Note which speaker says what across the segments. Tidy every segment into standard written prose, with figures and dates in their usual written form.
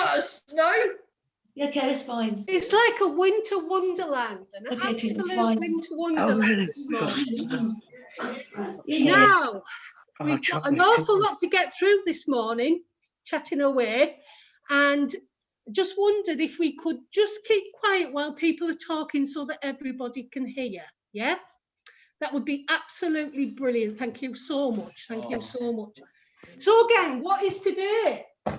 Speaker 1: lot of snow.
Speaker 2: Yeah, okay, it's fine.
Speaker 3: It's like a winter wonderland, an
Speaker 2: Okay, Tim,
Speaker 3: absolute
Speaker 2: fine.
Speaker 3: winter wonderland
Speaker 4: really?
Speaker 3: this morning.
Speaker 2: Yeah.
Speaker 3: Now,
Speaker 4: Oh,
Speaker 3: we've got
Speaker 4: chocolate,
Speaker 3: an awful lot to get through this morning, chatting away, and just wondered if we could just keep quiet while people are talking so that everybody can hear, yeah? That would be absolutely brilliant. Thank you so much. Thank you so much. So again, what is today? It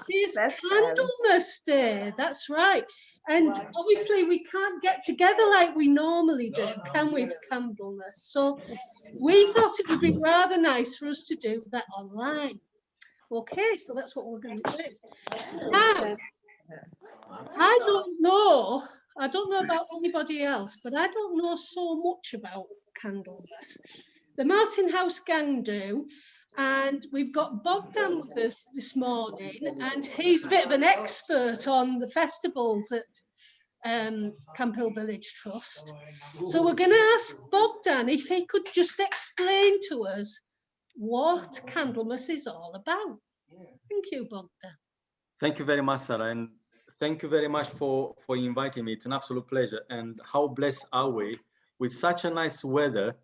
Speaker 3: is Candlemas Day, that's right. And obviously we can't get together like we normally do, can we, for Candlemas? So we thought it would be rather nice for us to do that online. Okay, so that's what we're going to do. Now, I don't know about anybody else, but I don't know so much about Candlemas. The Martin House gang do, and we've got Bogdan with us this morning, and he's a bit of an expert on the festivals at Camp Hill Village Trust. So we're going to ask Bogdan if he could just explain to us what Candlemas is all about. Thank you, Bogdan.
Speaker 5: Thank you very much, Sarah, and thank you very much for inviting me. It's an absolute pleasure. And how blessed are we with such a nice weather.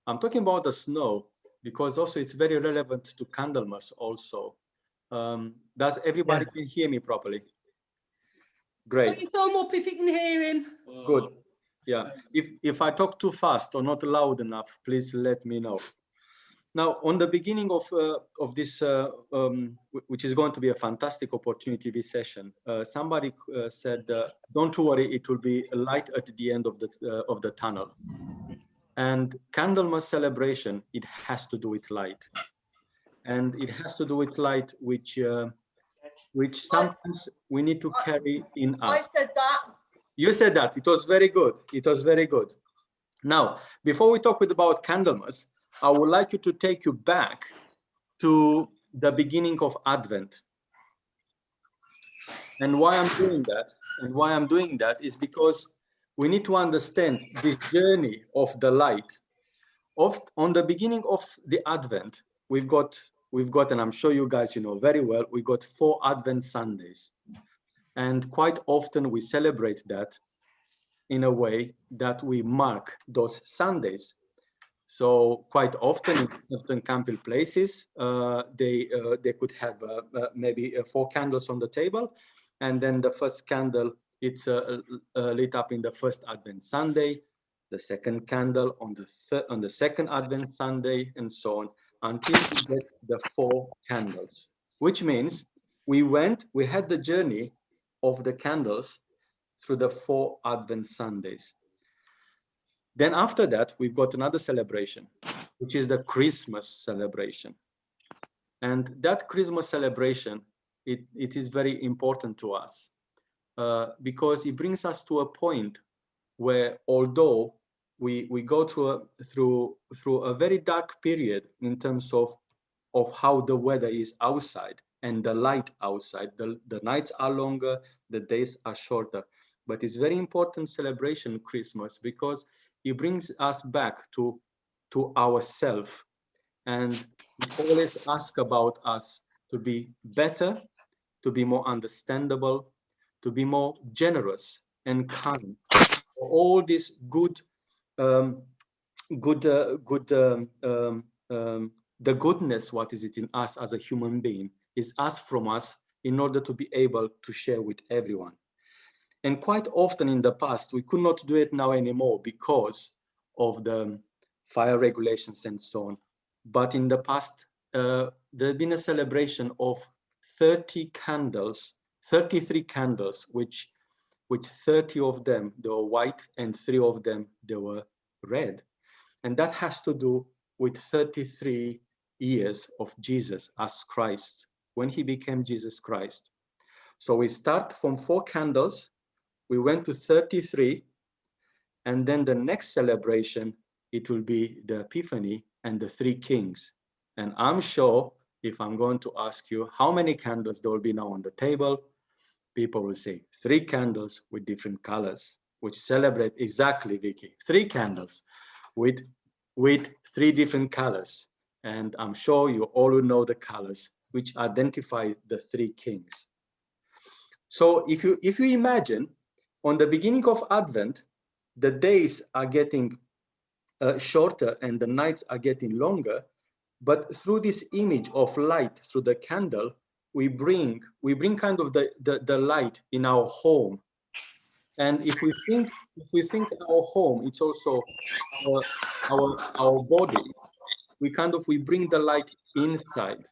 Speaker 5: I'm talking about the snow because also it's very relevant to Candlemas also. Does everybody can hear me properly? Great.
Speaker 3: Put your thumb up if you can hear him.
Speaker 5: Good. Yeah. If I talk too fast or not loud enough, please let me know. Now, on the beginning of this, which is going to be a fantastic opportunity, this session, somebody said, "Don't worry, it will be light at the end of the tunnel." And Candlemas celebration, it has to do with light, and it has to do with light, which sometimes we need to carry in us.
Speaker 1: I said that.
Speaker 5: You said that. It was very good. It was very good. Now, before we talk about Candlemas, I would like you to take you back to the beginning of Advent. And why I'm doing that is because we need to understand the journey of the light. On the beginning of the Advent, we've got, and I'm sure you guys, you know very well, we got 4 Advent Sundays. And quite often we celebrate that in a way that we mark those Sundays. So quite often in certain Camp Hill places, they could have maybe 4 candles on the table, and then the first candle, it's lit up in the first Advent Sunday, the second candle on the second Advent Sunday, and so on, until we get the 4 candles, which means we had the journey of the candles through the 4 Advent Sundays. Then after that, we've got another celebration, which is the Christmas celebration. And that Christmas celebration, it is very important to us because it brings us to a point where, although we go through a very dark period in terms of how the weather is outside and the light outside, the nights are longer, the days are shorter. But it's very important celebration, Christmas, because it brings us back to ourselves, and we always ask about us to be better, to be more understandable, to be more generous and kind. All this the goodness, what is it in us as a human being, is asked from us in order to be able to share with everyone. And quite often in the past, we could not do it now anymore because of the fire regulations and so on. But in the past, there had been a celebration of 33 candles, which 30 of them, they were white, and 3 of them, they were red. And that has to do with 33 years of Jesus as Christ, when he became Jesus Christ. So we start from 4 candles, we went to 33, and then the next celebration, it will be the Epiphany and the 3 kings. And I'm sure if I'm going to ask you how many candles there will be now on the table, people will say 3 candles with different colors, which celebrate exactly, Vicky, 3 candles with 3 different colors. And I'm sure you all will know the colors which identify the three kings. So if you imagine, on the beginning of Advent, the days are getting shorter and the nights are getting longer, but through this image of light, through the candle, we bring kind of the light in our home. And if we think our home, it's also our body. We bring the light inside,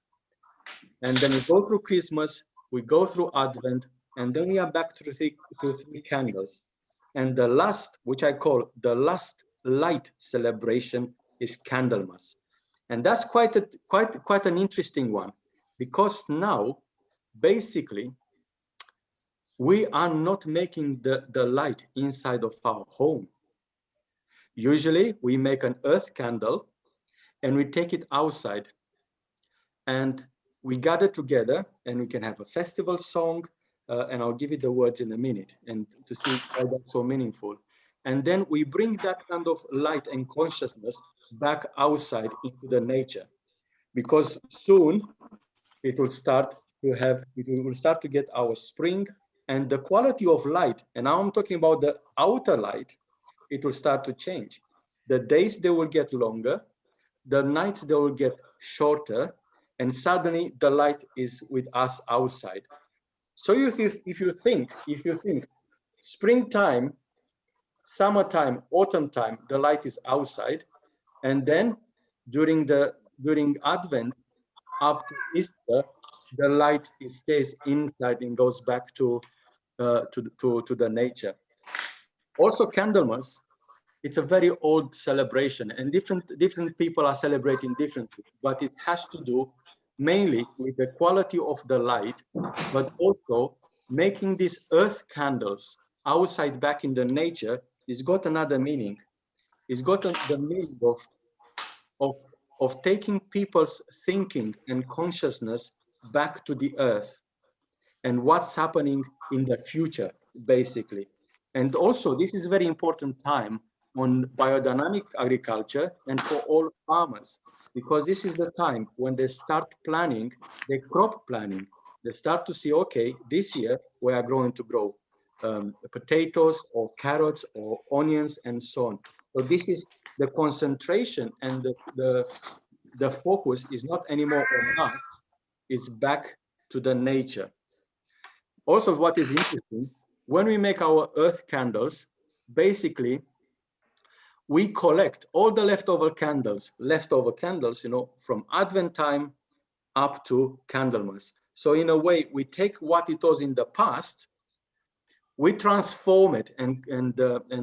Speaker 5: and then we go through Christmas, we go through Advent, and then we are back to three candles. And the last, which I call the last light celebration, is Candlemas. And that's quite an interesting one, because now, basically, we are not making the light inside of our home. Usually, we make an earth candle and we take it outside, and we gather together, and we can have a festival song, and I'll give you the words in a minute, and to see why that's so meaningful. And then we bring that kind of light and consciousness back outside into the nature, because soon it will start to get our spring, and the quality of light, and now I'm talking about the outer light, it will start to change. The days, they will get longer, the nights, they will get shorter, and suddenly the light is with us outside. So if you think springtime, summertime, autumn time, the light is outside, and then during Advent up to Easter, the light stays inside and goes back to the nature. Also, Candlemas, it's a very old celebration, and different people are celebrating differently, but it has to do mainly with the quality of the light, but also making these earth candles outside back in the nature. It's got another meaning. It's got the meaning of taking people's thinking and consciousness back to the earth and what's happening in the future, basically. And also, this is a very important time on biodynamic agriculture and for all farmers, because this is the time when they start planning their crop planning. They start to see, okay, this year we are going to grow potatoes or carrots or onions and so on. So this is the concentration, and the focus is not anymore on us, it's back to the nature. Also, what is interesting, when we make our earth candles, basically, we collect all the leftover candles, from Advent time up to Candlemas. So in a way, we take what it was in the past, we transform it, and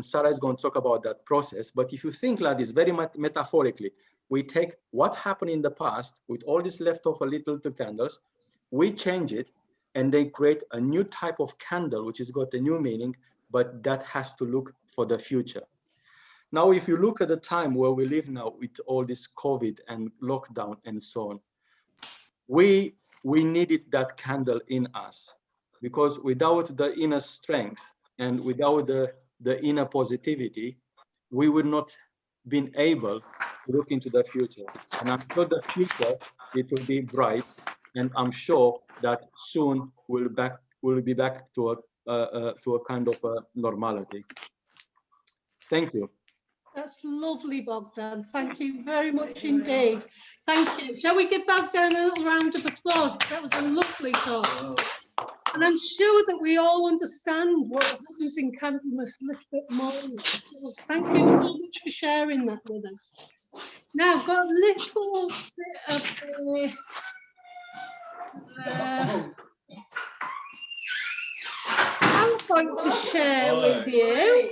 Speaker 5: Sarah is going to talk about that process. But if you think like this, very metaphorically, we take what happened in the past with all these leftover little candles, we change it, and they create a new type of candle, which has got a new meaning, but that has to look for the future. Now, if you look at the time where we live now with all this COVID and lockdown and so on, we needed that candle in us, because without the inner strength and without the inner positivity, we would not been able to look into the future. And I'm sure the future, it will be bright, and I'm sure that soon we'll be back to a kind of a normality. Thank you.
Speaker 3: That's lovely, Bogdan. Thank you very much indeed. Thank you. Shall we give Bogdan a little round of applause? That was a lovely talk. And I'm sure that we all understand what happens in Candlemas a little bit more. So thank you so much for sharing that with us. Now, I've got a little bit of PowerPoint to share with you.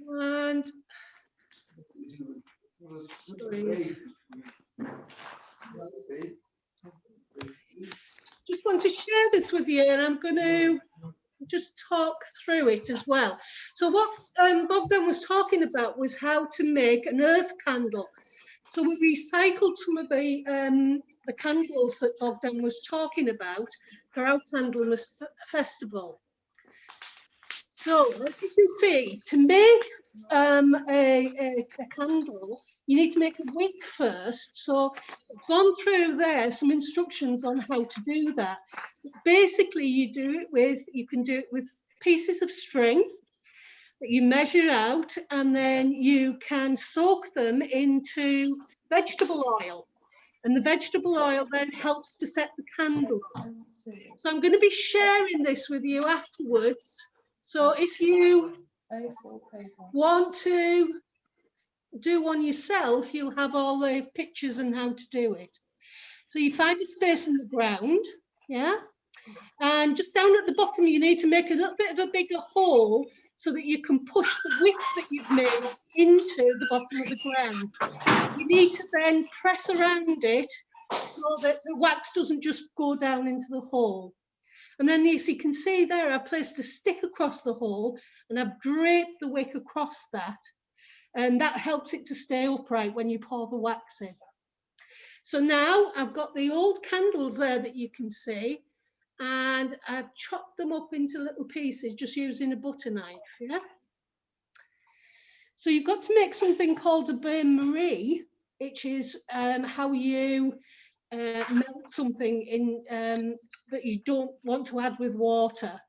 Speaker 3: And just want to share this with you, and I'm going to just talk through it as well. So what Bogdan was talking about was how to make an earth candle. So we recycled some of the candles that Bogdan was talking about for our Candlemas festival. So as you can see, to make a candle, you need to make a wick first. So I've gone through there some instructions on how to do that. Basically, you can do it with pieces of string that you measure out, and then you can soak them into vegetable oil. And the vegetable oil then helps to set the candle up. So I'm going to be sharing this with you afterwards. So if you want to do one yourself, you'll have all the pictures and how to do it. So you find a space in the ground, yeah? And just down at the bottom, you need to make a little bit of a bigger hole so that you can push the wick that you've made into the bottom of the ground. You need to then press around it so that the wax doesn't just go down into the hole. And then, as you can see there, I've placed a stick across the hole and I've draped the wick across that. And that helps it to stay upright when you pour the wax in. So now I've got the old candles there that you can see, and I've chopped them up into little pieces just using a butter knife, yeah? So you've got to make something called a bain-marie, which is how you melt something in that you don't want to add with water.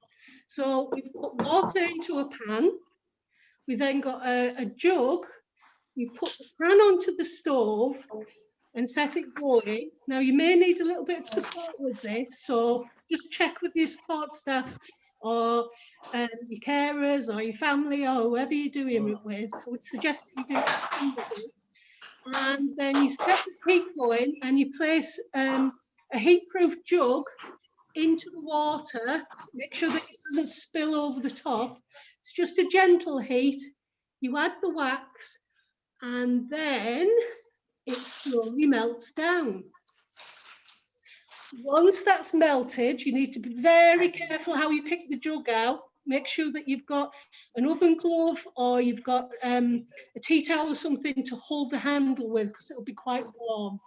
Speaker 3: So we put water into a pan. We then got a jug. We put the pan onto the stove and set it going. Now you may need a little bit of support with this, so just check with your support staff or your carers or your family or whoever you're doing it with. I would suggest that you do it with somebody. And then you set the heat going and you place a heat-proof jug into the water. Make sure that it doesn't spill over the top. It's just a gentle heat. You add the wax and then it slowly melts down. Once that's melted, you need to be very careful how you pick the jug out. Make sure that you've got an oven glove or you've got a tea towel or something to hold the handle with, because it'll be quite warm.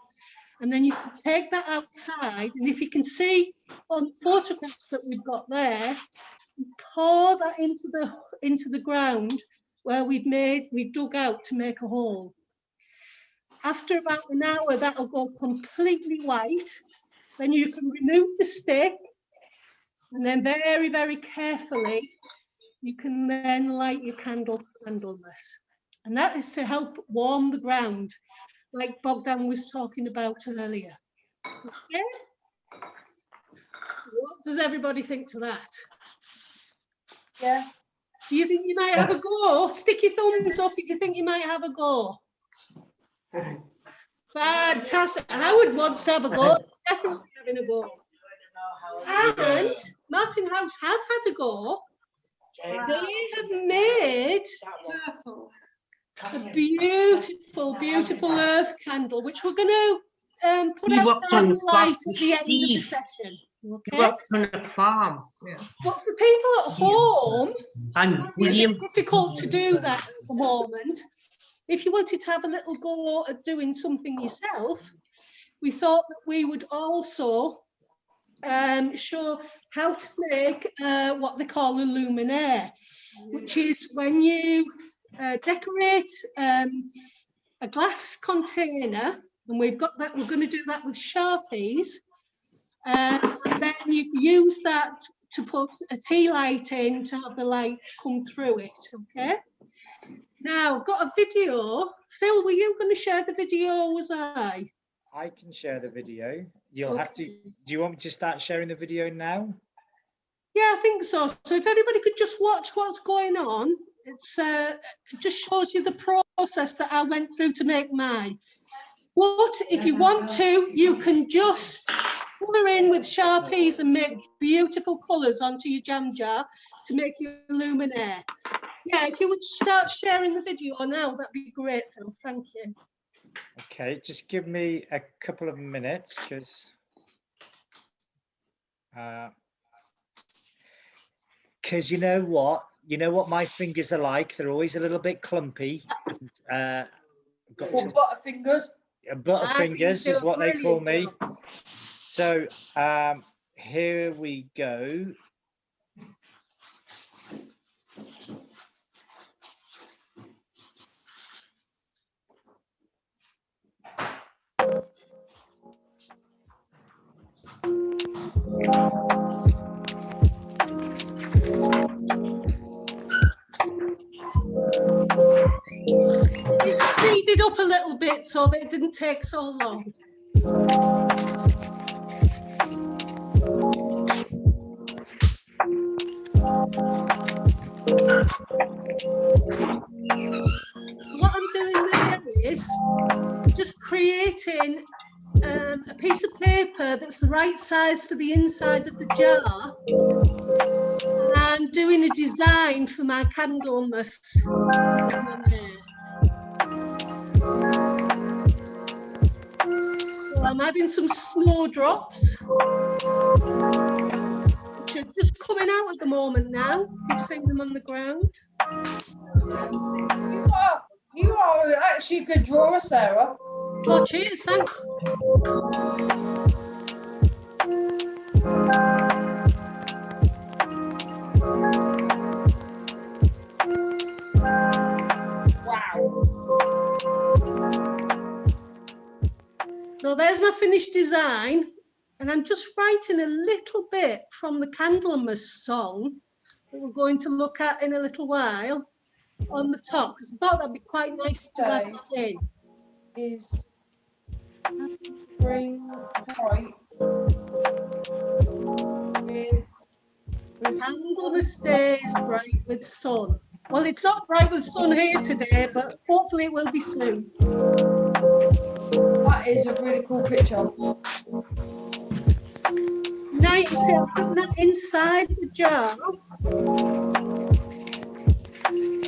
Speaker 3: And then you can take that outside, and if you can see on the photographs that we've got there, pour that into the ground where we've dug out to make a hole. After about an hour, that'll go completely white. Then you can remove the stick, and then very, very carefully, you can then light your candle candlemas. And that is to help warm the ground, like Bogdan was talking about earlier. Okay? What does everybody think to that?
Speaker 2: Yeah.
Speaker 3: Do you think you might have a go? Stick your thumbs up if you think you might have a go. Fantastic. I would want to have a go. Definitely having a go. And Martin House have had a go. They have made a beautiful, beautiful earth candle, which we're going to put outside the light at the end of the session. Okay.
Speaker 1: Works on a farm. Yeah.
Speaker 3: But for people at home,
Speaker 1: And
Speaker 3: it might be a
Speaker 1: William,
Speaker 3: bit difficult to do that at the moment. If you wanted to have a little go at doing something yourself, we thought that we would also show how to make what they call a luminaire, which is when you decorate a glass container, and we've got that. We're going to do that with Sharpies, and then you use that to put a tea light in to have the light come through it. Okay. Now I've got a video. Phil, were you going to share the video, or was I?
Speaker 4: I can share the video. You'll have to. Do you want me to start sharing the video now?
Speaker 3: Yeah, I think so. So if everybody could just watch what's going on, it just shows you the process that I went through to make mine. But if you want to, you can just colour in with Sharpies and make beautiful colours onto your jam jar to make your luminaire. Yeah, if you would start sharing the video now, that'd be great, Phil. Thank you.
Speaker 4: Okay, just give me a couple of minutes, because you know what my fingers are like. They're always a little bit clumpy.
Speaker 2: Butterfingers.
Speaker 4: Butterfingers is what they call me. So here we go.
Speaker 3: It's speeded up a little bit so that it didn't take so long. So what I'm doing there is just creating a piece of paper that's the right size for the inside of the jar. And doing a design for my Candlemas. So I'm adding some snowdrops, which are just coming out at the moment now. You've seen them on the ground.
Speaker 2: You are actually a good drawer, Sarah.
Speaker 3: Oh, cheers, thanks. So there's my finished design, and I'm just writing a little bit from the Candlemas song that we're going to look at in a little while on the top, because I thought that'd be quite nice to add that in.
Speaker 2: Is spring bright with
Speaker 3: Candlemas days bright with sun. Well, it's not bright with sun here today, but hopefully it will be soon.
Speaker 2: that is a really cool picture.
Speaker 3: Now you can see I'm putting that inside the jar.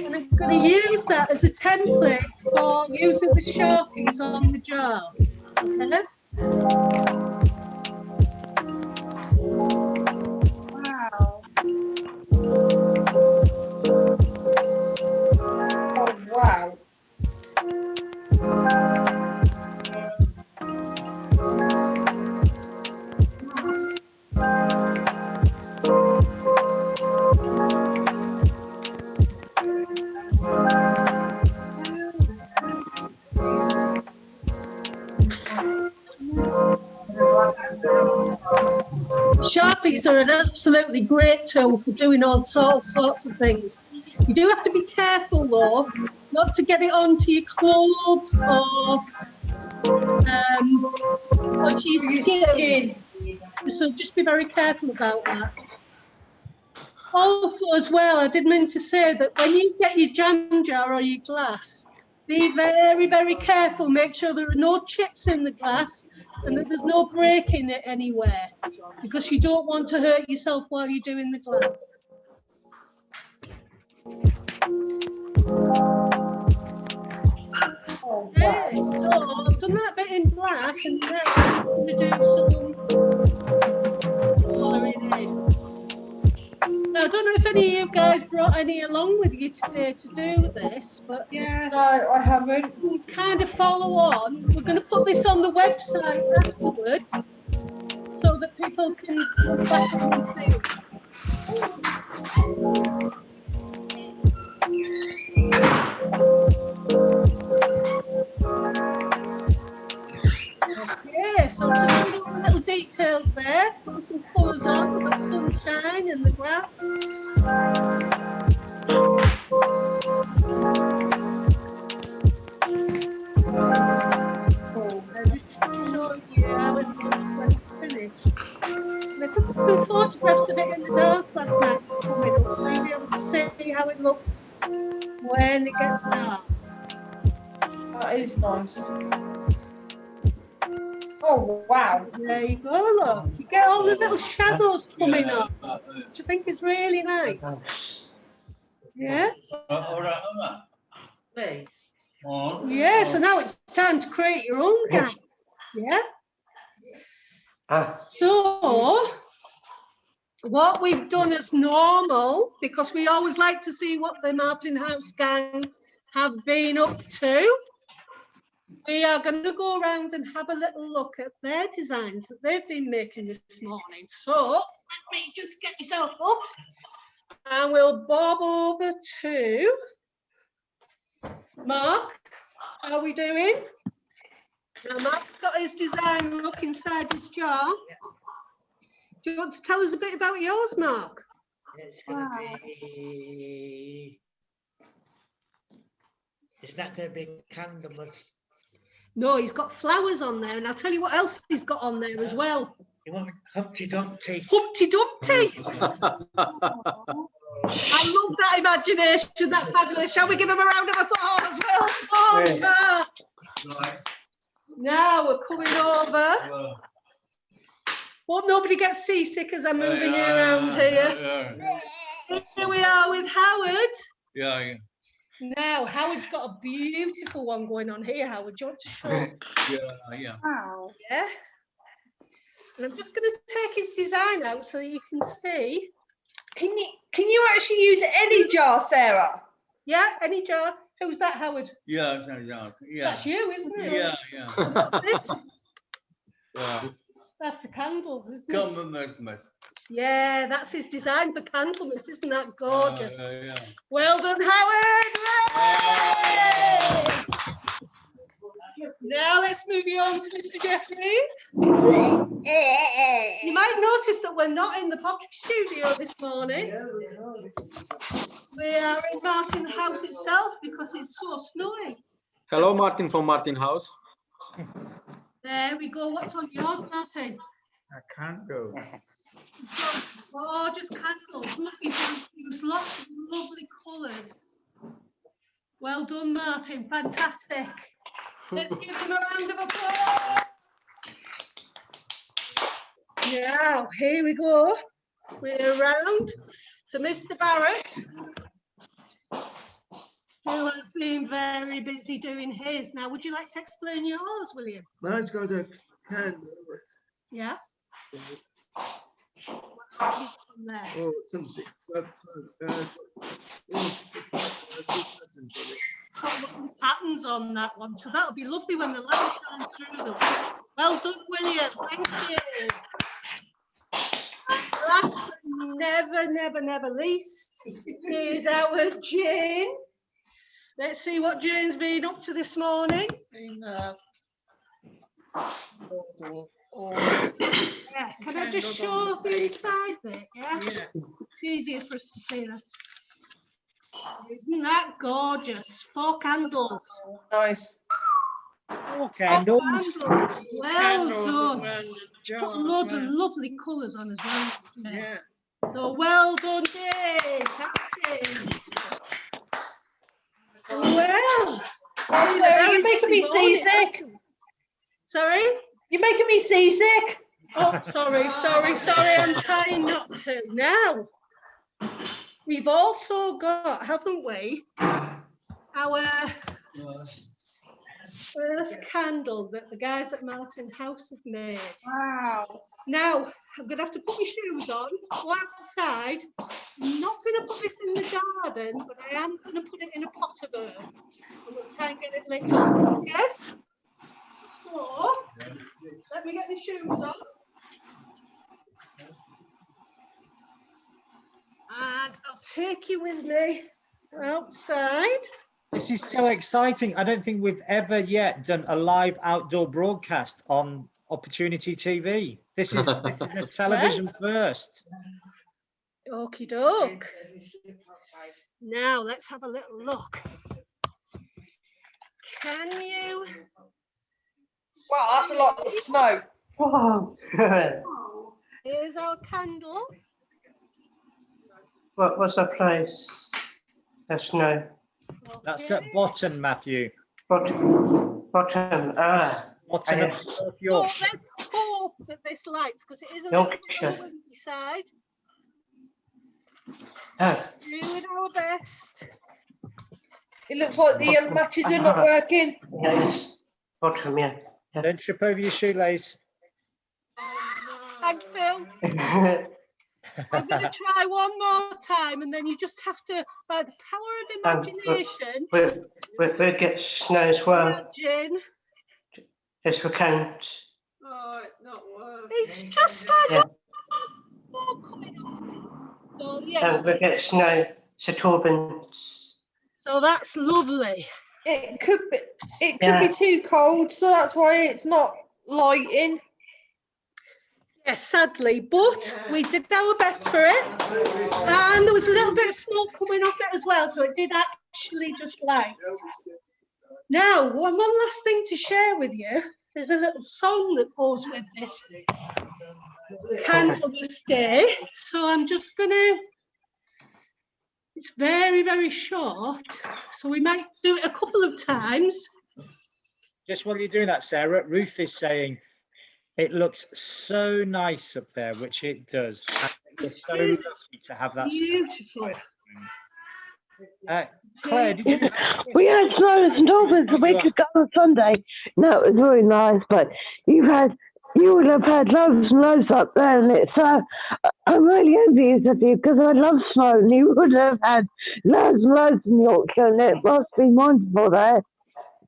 Speaker 3: And I'm going to use that as a template for using the Sharpies on the jar. Okay?
Speaker 2: Wow. Oh, wow.
Speaker 3: Sharpies are an absolutely great tool for doing all sorts of things. You do have to be careful though, not to get it onto your clothes or onto your skin. So just be very careful about that. Also as well, I did mean to say that when you get your jam jar or your glass, be very, very careful. Make sure there are no chips in the glass and that there's no break in it anywhere, because you don't want to hurt yourself while you're doing the glass.
Speaker 2: Oh,
Speaker 3: Okay, so I've done that bit in black, and now I'm just going to do some colouring in. Now, I don't know if any of you guys brought any along with you today to do this, but
Speaker 1: Yes.
Speaker 2: no, I haven't.
Speaker 3: you can kind of follow on. We're going to put this on the website afterwards so that people can jump back in and see it. Okay, so I'm just doing all the little details there, putting some colours on. We've got sunshine and the grass. I'll just show you how it looks when it's finished. And I took some photographs of it in the dark last night coming up, so you'll be able to see how it looks when it gets dark.
Speaker 2: That is nice. Oh, wow.
Speaker 3: There you go, look. You get all the little shadows coming up, which I think is really nice. Yeah? Yeah, so now it's time to create your own guy. Yeah? So, what we've done as normal, because we always like to see what the Martin House gang have been up to, we are going to go around and have a little look at their designs that they've been making this morning. So, let me just get myself up and we'll bob over to Mark. How are we doing? Now, Mark's got his design look inside his jar. Do you want to tell us a bit about yours, Mark?
Speaker 6: It's gonna be. It's not gonna be Candlemas.
Speaker 3: No, he's got flowers on there, and I'll tell you what else he's got on there as well.
Speaker 6: You want Humpty Dumpty?
Speaker 3: Humpty Dumpty. I love that imagination. That's fabulous. Shall we give him a round of applause? Well done, Mark. Now we're coming over. Hope nobody gets seasick as I'm moving you around here. Here we are with Howard.
Speaker 7: Yeah.
Speaker 3: Now, Howard's got a beautiful one going on here, Howard. Do you want to show?
Speaker 7: Yeah.
Speaker 2: Wow.
Speaker 3: Yeah. And I'm just going to take his design out so that you can see.
Speaker 2: Can you actually use any jar, Sarah?
Speaker 3: Yeah, any jar. Who's that, Howard?
Speaker 7: Yeah.
Speaker 3: That's you, isn't it?
Speaker 7: Yeah.
Speaker 3: What's this?
Speaker 7: Yeah.
Speaker 3: That's the candles, isn't it?
Speaker 7: Come
Speaker 3: Yeah, that's his design for Candlemas. Isn't that gorgeous?
Speaker 7: Yeah.
Speaker 3: Well done, Howard! Yay! Now let's move you on to Mr. Jeffrey. You might notice that we're not in the pottery studio this morning. We are in Martin House itself because it's so snowy.
Speaker 5: Hello, Martin from Martin House.
Speaker 3: There we go. What's on yours, Martin?
Speaker 7: A candle.
Speaker 3: He's got gorgeous candles. Look, he's used lots of lovely colours. Well done, Martin. Fantastic. Let's give him a round of applause. Now, here we go. We're around to Mr. Barrett, who has been very busy doing his. Now, would you like to explain yours, William?
Speaker 8: Mine's got a candle.
Speaker 3: Yeah. What else have you got on there?
Speaker 8: Oh, something.
Speaker 3: It's got lovely patterns on that one, so that'll be lovely when the light shines through them. Well done, William. Thank you. And last but never least is our Jane. Let's see what Jane's been up to this morning. Yeah, can I just show the inside bit? Yeah, it's easier for us to see that. Isn't that gorgeous? 4 candles.
Speaker 2: Nice.
Speaker 4: Four
Speaker 3: 4
Speaker 4: candles.
Speaker 3: candles. Well done. Put loads of lovely colours on as well.
Speaker 1: Yeah.
Speaker 3: So well done, Dave. Thank you. Well,
Speaker 2: Sarah, you're making me seasick.
Speaker 3: Sorry?
Speaker 2: You're making me seasick.
Speaker 3: Oh, sorry. I'm trying not to. Now, we've also got, haven't we, our earth candle that the guys at Martin House have made.
Speaker 2: Wow.
Speaker 3: Now, I'm going to have to put my shoes on, go outside. I'm not going to put this in the garden, but I am going to put it in a pot of earth. And we'll try and get it lit up, okay? So, let me get my shoes on. And I'll take you with me outside.
Speaker 4: This is so exciting. I don't think we've ever yet done a live outdoor broadcast on Opportunity TV. This is a television first.
Speaker 3: Okie doke. Now let's have a little look. Can you?
Speaker 2: Wow, that's a lot of snow.
Speaker 9: Wow.
Speaker 3: Here's our candle.
Speaker 9: What's the price? The snow.
Speaker 4: That's
Speaker 3: Okay.
Speaker 4: at Botton, Matthew.
Speaker 9: Bottom.
Speaker 4: Botton of
Speaker 9: Yes.
Speaker 3: So
Speaker 4: Yorkshire.
Speaker 3: let's hope that this lights because it is a
Speaker 9: Yorkshire.
Speaker 3: little on the windy side.
Speaker 9: Ah,
Speaker 3: Doing our best.
Speaker 2: It looks like the matches are not working.
Speaker 9: yes. Bottom, yeah.
Speaker 4: Don't trip over your shoelace.
Speaker 3: Thank Phil. I'm going to try one more time, and then you just have to, by the power of imagination,
Speaker 9: we'll get snow as well.
Speaker 3: imagine.
Speaker 9: Yes, we can't.
Speaker 1: Oh, it's not working.
Speaker 3: It's just like
Speaker 9: Yeah.
Speaker 3: more coming on. So yeah,
Speaker 9: And we'll get snow. St Albans.
Speaker 3: so that's lovely.
Speaker 2: It could be. It could
Speaker 9: Yeah.
Speaker 2: be too cold, so that's why it's not lighting.
Speaker 3: Yes, sadly, but we did our best for it. And there was a little bit of smoke coming off it as well, so it did actually just light. Now, one last thing to share with you. There's a little song that goes with this Candlemas Day. So I'm just gonna, it's very, very short. So we might do it a couple of times.
Speaker 4: Just while you're doing that, Sarah, Ruth is saying it looks so nice up there, which it does. And it's so lovely to have that.
Speaker 3: Beautiful.
Speaker 4: Claire, did you?
Speaker 10: We had snow and dolphins a week ago on Sunday. No, it was really nice, but you would have had loads and loads up there, and it's I'm really envious of you because I love snow, and you would have had loads and loads in Yorkshire, and it must be wonderful there.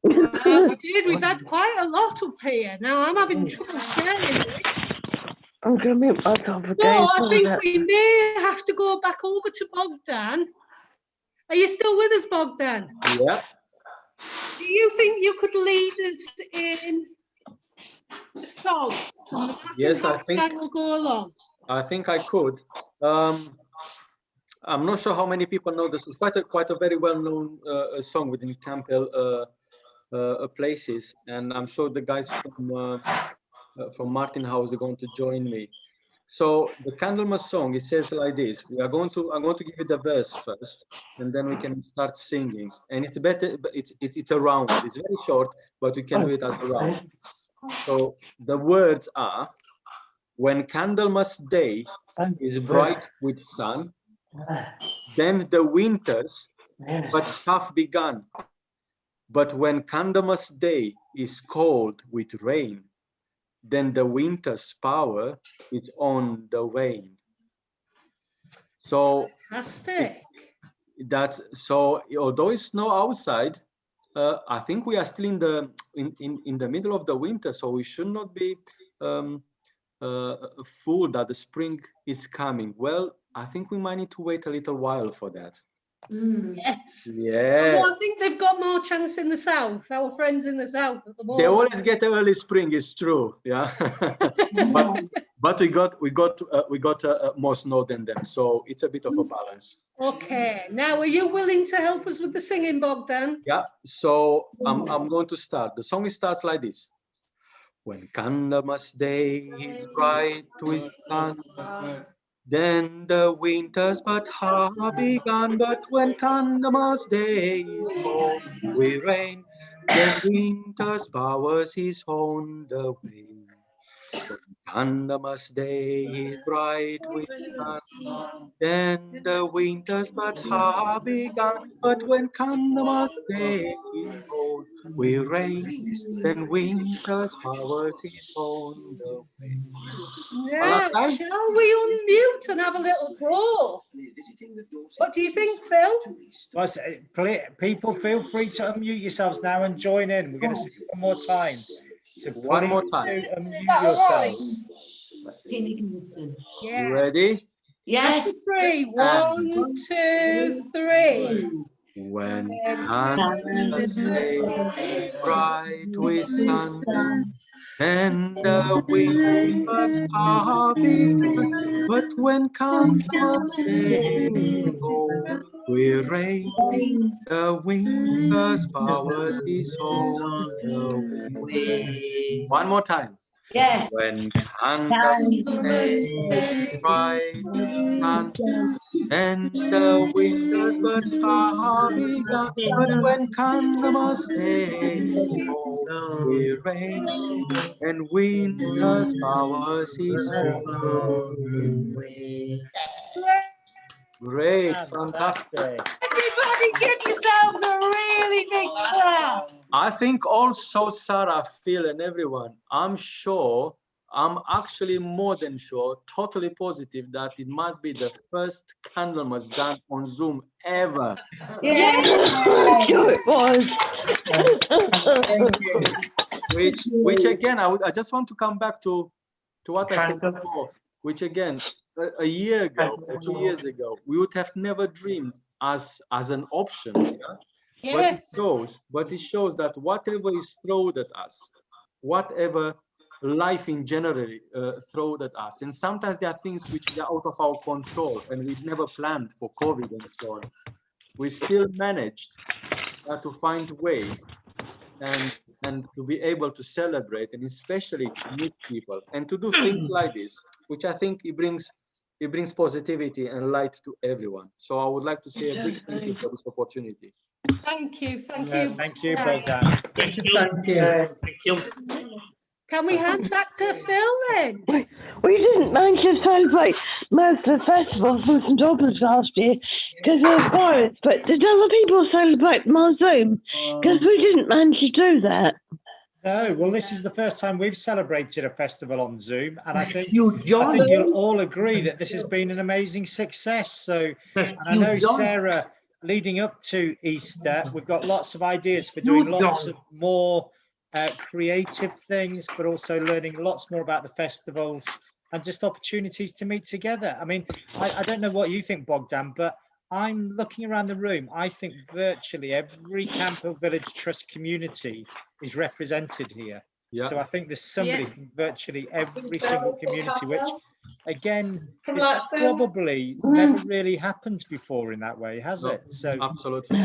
Speaker 3: We did. We've had quite a lot up here. Now I'm having trouble sharing this.
Speaker 10: I'm going to mute myself again.
Speaker 3: So I think we may have to go back over to Bogdan. Are you still with us, Bogdan?
Speaker 5: Yeah.
Speaker 3: Do you think you could lead us in the song?
Speaker 5: Yes, I think
Speaker 3: we'll go along.
Speaker 5: I think I could. I'm not sure how many people know this. It's quite a very well-known song within Campbell places, and I'm sure the guys from Martin House are going to join me. So the Candlemas song, it says like this. I'm going to give you the verse first, and then we can start singing. And it's better. It's a round. It's very short, but we can do it as a round. So the words are: when Candlemas Day is bright with sun, then the winters but half begun. But when Candlemas Day is cold with rain, then the winter's power is on the wane. So
Speaker 3: fantastic.
Speaker 5: That's so. Although it's snow outside, I think we are still in the middle of the winter, so we should not be fooled that the spring is coming. Well, I think we might need to wait a little while for that.
Speaker 3: Yes.
Speaker 5: Yeah.
Speaker 3: Although I think they've got more chance in the south. Our friends in the south at the moment.
Speaker 5: They always get early spring. It's true. Yeah. but we got more snow than them, so it's a bit of a balance.
Speaker 3: Okay. Now, are you willing to help us with the singing, Bogdan?
Speaker 5: Yeah. So I'm going to start. The song starts like this. When Candlemas Day is bright with sun, then the winters but have begun. But when Candlemas Day is cold with rain, then winter's powers is on the way. When Candlemas Day is bright with sun, then the winters but have begun. But when Candlemas Day is cold with rain, then winter's powers is on the way.
Speaker 3: Yeah, shall we unmute and have a little go? What do you think, Phil?
Speaker 4: Well, people, feel free to unmute yourselves now and join in. We're going to sing one more time. So
Speaker 5: one more time.
Speaker 4: Unmute yourselves.
Speaker 3: Yeah.
Speaker 5: You ready?
Speaker 11: Yes.
Speaker 3: 3. 1, 2, 3.
Speaker 5: When Candlemas Day is bright with sun, and the winters are begun. But when Candlemas Day is cold with rain, the winter's power is on the way. One more time.
Speaker 11: Yes.
Speaker 5: When Candlemas Day is bright with sun, and the winters but have begun. But when Candlemas Day is cold with rain, and winter's powers is on. Great, fantastic.
Speaker 3: Everybody get yourselves a really big clap.
Speaker 5: I think also Sarah, Phil, and everyone, I'm actually more than sure, totally positive that it must be the first Candlemas done on Zoom ever.
Speaker 10: Yeah, sure it was.
Speaker 5: Which again, I just want to come back to what I said before, which again, a year ago, 2 years ago, we would have never dreamed as an option. Yeah?
Speaker 3: Yes.
Speaker 5: But it shows that whatever is thrown at us, whatever life in general thrown at us. And sometimes there are things which are out of our control and we never planned for COVID and so on. We still managed to find ways and to be able to celebrate, and especially to meet people and to do things like this, which I think it brings positivity and light to everyone. So I would like to say a big thank you for this opportunity.
Speaker 3: Thank you.
Speaker 4: Thank you, Bogdan.
Speaker 8: Thank you.
Speaker 9: Thank you.
Speaker 3: Can we hand back to Phil then?
Speaker 10: We didn't manage to celebrate most of the festivals in St Albans last year because of the virus, but did other people celebrate them on Zoom? Because we didn't manage to do that.
Speaker 4: No, well, this is the first time we've celebrated a festival on Zoom, and I think
Speaker 8: You, John.
Speaker 4: you'll all agree that this has been an amazing success. So, and I know Sarah, leading up to Easter, we've got lots of ideas for doing lots of more creative things, but also learning lots more about the festivals and just opportunities to meet together. I mean, I don't know what you think, Bogdan, but I'm looking around the room. I think virtually every Camphill Village Trust community is represented here.
Speaker 5: Yeah.
Speaker 4: So I think there's somebody from virtually every single community, which again,
Speaker 2: From
Speaker 4: is
Speaker 2: Latchfield.
Speaker 4: probably never really happened before in that way, has
Speaker 5: No,
Speaker 4: it? So
Speaker 5: absolutely.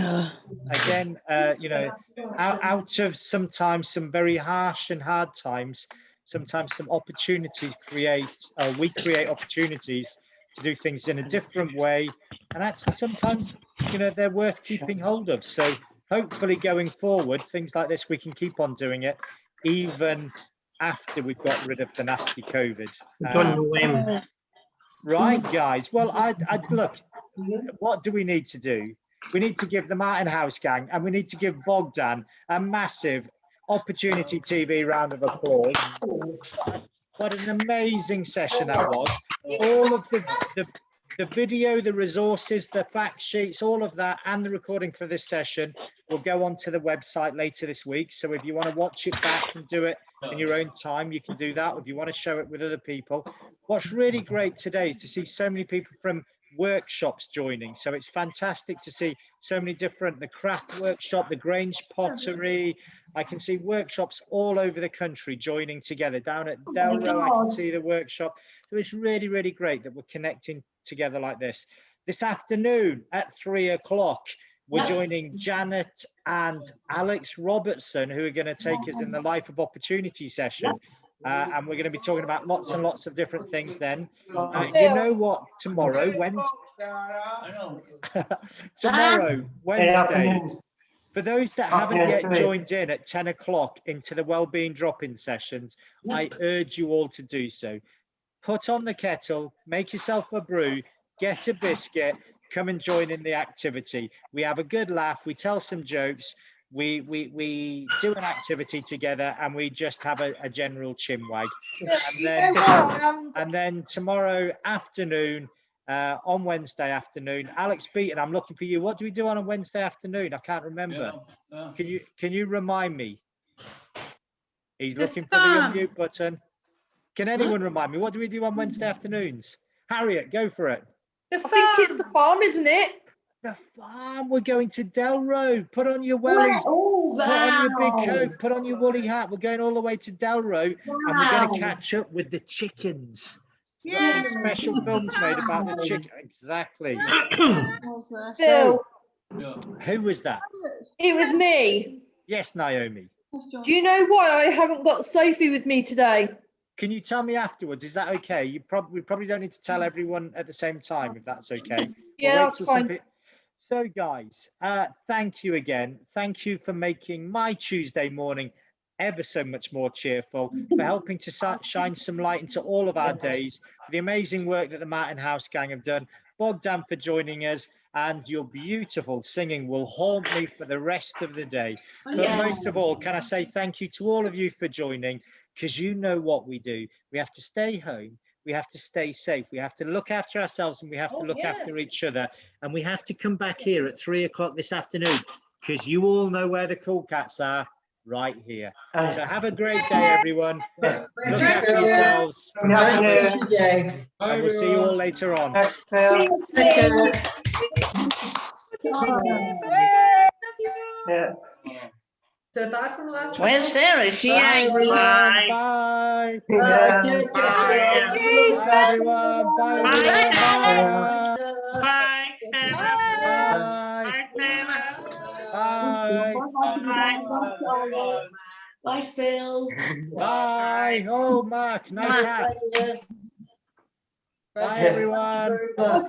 Speaker 4: again, you know, out of sometimes some very harsh and hard times, sometimes some opportunities we create opportunities to do things in a different way. And actually sometimes, you know, they're worth keeping hold of. So hopefully going forward, things like this, we can keep on doing it, even after we've got rid of the nasty COVID. Right, guys. Well, I'd look, what do we need to do? We need to give the Martin House gang and we need to give Bogdan a massive Opportunity TV round of applause. What an amazing session that was. All of the video, the resources, the fact sheets, all of that, and the recording for this session will go onto the website later this week. So if you want to watch it back and do it in your own time, you can do that. If you want to show it with other people. What's really great today is to see so many people from workshops joining. So it's fantastic to see so many different, the craft workshop, the Grange pottery. I can see workshops all over the country joining together. Down at Delrow, I can see the workshop. So it's really, really great that we're connecting together like this. This afternoon at 3 o'clock, we're joining Janet and Alex Robertson, who are going to take us in the Life of Opportunity session. And we're going to be talking about lots and lots of different things then. You know what, tomorrow, Wednesday, for those that haven't yet joined in at 10 o'clock into the wellbeing drop-in sessions, I urge you all to do so. Put on the kettle, make yourself a brew, get a biscuit, come and join in the activity. We have a good laugh, we tell some jokes, we do an activity together, and we just have a general chinwag. And then tomorrow afternoon, on Wednesday afternoon, Alex Beaton, I'm looking for you. What do we do on a Wednesday afternoon? I can't remember. Can you remind me? He's looking for the unmute button. Can anyone remind me? What do we do on Wednesday afternoons? Harriet, go for it.
Speaker 2: I think it's the farm, isn't it?
Speaker 4: The farm. We're going to Delrow. Put on your wellies. Put on your big coat. Put on your woolly hat. We're going all the way to Delrow, and we're going to catch up with the chickens. So there's some special films made about the chicken. Exactly.
Speaker 2: Phil,
Speaker 4: Who was that?
Speaker 2: it was me.
Speaker 4: Yes, Naomi.
Speaker 2: Do you know why I haven't got Sophie with me today?
Speaker 4: Can you tell me afterwards? Is that okay? We probably don't need to tell everyone at the same time, if that's okay.
Speaker 2: Yeah,
Speaker 4: We'll wait
Speaker 2: that's
Speaker 4: till
Speaker 2: fine.
Speaker 4: So guys, thank you again. Thank you for making my Tuesday morning ever so much more cheerful, for helping to shine some light into all of our days, for the amazing work that the Martin House gang have done. Bogdan for joining us, and your beautiful singing will haunt me for the rest of the day. But most of all, can I say thank you to all of you for joining, because you know what we do. We have to stay home. We have to stay safe. We have to look after ourselves, and we have to look after each other. And we have to come back here at 3 o'clock this afternoon, because you all know where the cool cats are, right here. So have a great day, everyone. Look after yourselves. And we'll see you all later on.
Speaker 9: Yeah.
Speaker 1: So bye from lunch.
Speaker 11: Where's Sarah? She
Speaker 4: Bye,
Speaker 11: ain't.
Speaker 4: everyone.
Speaker 11: Bye.
Speaker 4: Bye.
Speaker 9: Yeah.
Speaker 4: Bye, everyone. Bye, everyone. Bye.
Speaker 11: Bye, Sarah.
Speaker 4: Bye.
Speaker 11: Bye, Sarah.
Speaker 4: Bye.
Speaker 11: Bye, Phil.
Speaker 4: Bye. Oh, Mark, nice hat. Bye, everyone.
Speaker 2: Bye.